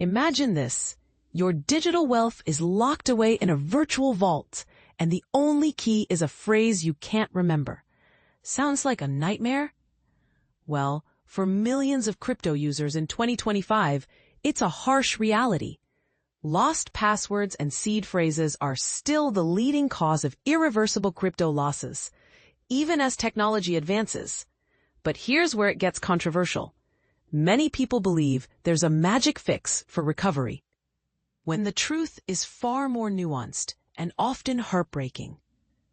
Imagine this. Your digital wealth is locked away in a virtual vault, and the only key is a phrase you can't remember. Sounds like a nightmare? Well, for millions of crypto users in 2025, it's a harsh reality. Lost passwords and seed phrases are still the leading cause of irreversible crypto losses, even as technology advances. But here's where it gets controversial. Many people believe there's a magic fix for recovery, when the truth is far more nuanced and often heartbreaking.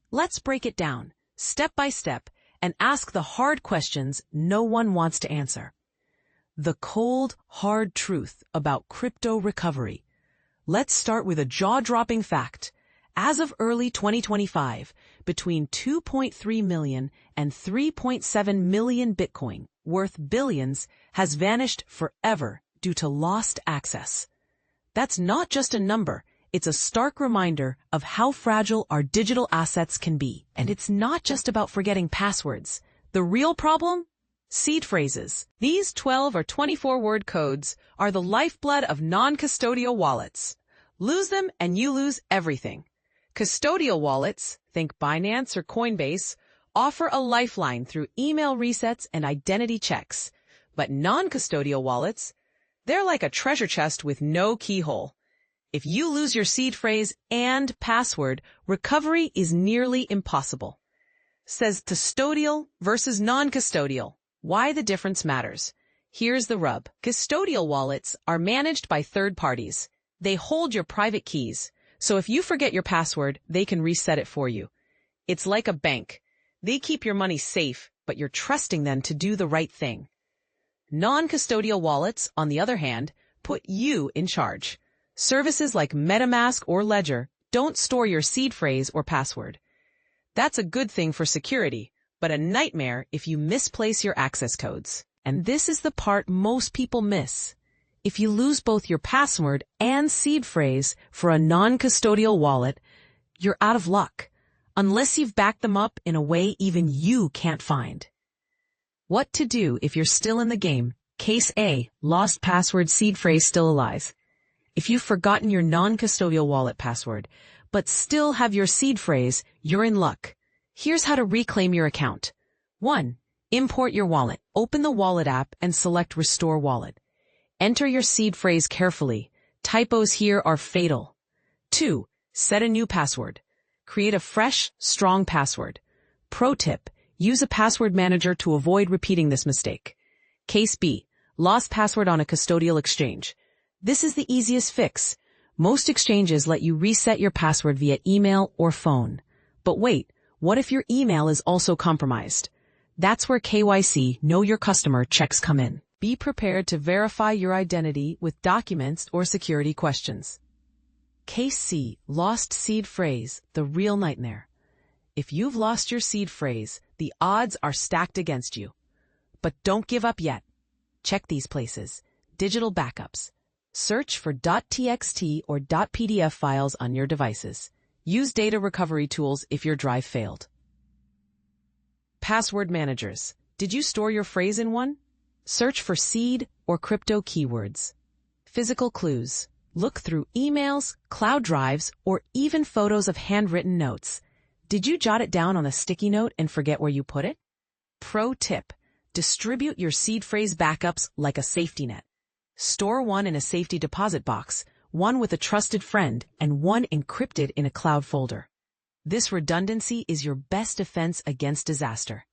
Let's break it down, step by step, and ask the hard questions no one wants to answer. The cold, hard truth about crypto recovery. Let's start with a jaw-dropping fact. As of early 2025, between 2.3 million and 3.7 million Bitcoin, worth billions, has vanished forever due to lost access. That's not just a number, it's a stark reminder of how fragile our digital assets can be. And it's not just about forgetting passwords. The real problem? Seed phrases. These 12 or 24-word codes are the lifeblood of non-custodial wallets. Lose them and you lose everything. Custodial wallets, think Binance or Coinbase, offer a lifeline through email resets and identity checks. But non-custodial wallets, they're like a treasure chest with no keyhole. If you lose your seed phrase and password, recovery is nearly impossible. Says custodial versus non-custodial. Why the difference matters. Here's the rub. Custodial wallets are managed by third parties. They hold your private keys, so if you forget your password, they can reset it for you. It's like a bank. They keep your money safe, but you're trusting them to do the right thing. Non-custodial wallets, on the other hand, put you in charge. Services like MetaMask or Ledger don't store your seed phrase or password. That's a good thing for security, but a nightmare if you misplace your access codes. And this is the part most people miss. If you lose both your password and seed phrase for a non-custodial wallet, you're out of luck, unless you've backed them up in a way even you can't find. What to do if you're still in the game? Case A, lost password, seed phrase still alive. If you've forgotten your non-custodial wallet password, but still have your seed phrase, you're in luck. Here's how to reclaim your account. 1. Import your wallet. Open the wallet app and select Restore Wallet. Enter your seed phrase carefully. Typos here are fatal. 2. Set a new password. Create a fresh, strong password. Pro tip, use a password manager to avoid repeating this mistake. Case B, lost password on a custodial exchange. This is the easiest fix. Most exchanges let you reset your password via email or phone. But wait, what if your email is also compromised? That's where KYC, Know Your Customer, checks come in. Be prepared to verify your identity with documents or security questions. Case C, lost seed phrase, the real nightmare. If you've lost your seed phrase, the odds are stacked against you. But don't give up yet. Check these places. Digital backups. Search for .txt or .pdf files on your devices. Use data recovery tools if your drive failed. Password managers. Did you store your phrase in one? Search for seed or crypto keywords. Physical clues. Look through emails, cloud drives, or even photos of handwritten notes. Did you jot it down on a sticky note and forget where you put it? Pro tip. Distribute your seed phrase backups like a safety net. Store one in a safety deposit box, one with a trusted friend, and one encrypted in a cloud folder. This redundancy is your best defense against disaster.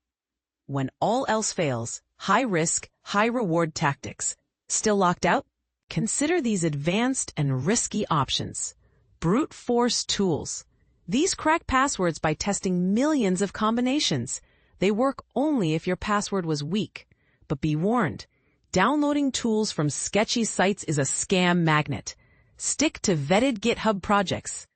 When all else fails, high-risk, high-reward tactics. Still locked out? Consider these advanced and risky options. Brute force tools. These crack passwords by testing millions of combinations. They work only if your password was weak. But be warned, downloading tools from sketchy sites is a scam magnet. Stick to vetted GitHub projects.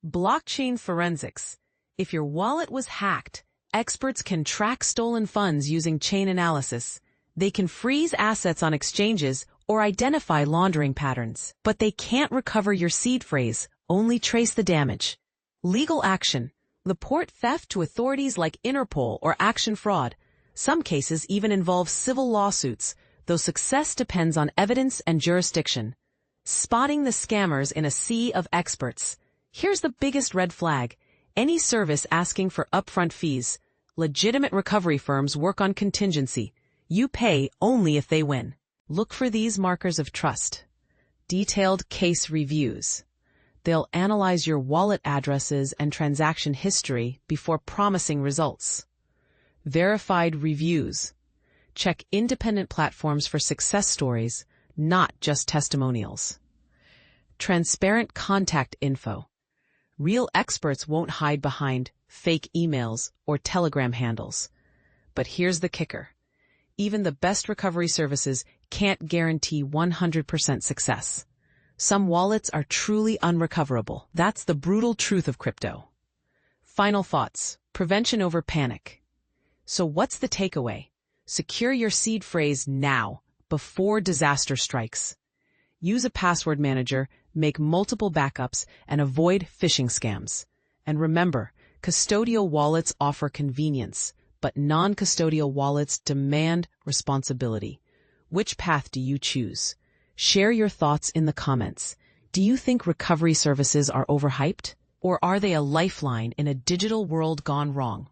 Blockchain forensics. If your wallet was hacked, experts can track stolen funds using chain analysis. They can freeze assets on exchanges or identify laundering patterns. But they can't recover your seed phrase, only trace the damage. Legal action. Report theft to authorities like Interpol or Action Fraud. Some cases even involve civil lawsuits, though success depends on evidence and jurisdiction. Spotting the scammers in a sea of experts. Here's the biggest red flag. Any service asking for upfront fees. Legitimate recovery firms work on contingency. You pay only if they win. Look for these markers of trust. Detailed case reviews. They'll analyze your wallet addresses and transaction history before promising results. Verified reviews. Check independent platforms for success stories, not just testimonials. Transparent contact info. Real experts won't hide behind fake emails or Telegram handles. But here's the kicker. Even the best recovery services can't guarantee 100% success. Some wallets are truly unrecoverable. That's the brutal truth of crypto. Final thoughts. Prevention over panic. So what's the takeaway? Secure your seed phrase now, before disaster strikes. Use a password manager, make multiple backups, and avoid phishing scams. And remember, custodial wallets offer convenience, but non-custodial wallets demand responsibility. Which path do you choose? Share your thoughts in the comments. Do you think recovery services are overhyped? Or are they a lifeline in a digital world gone wrong?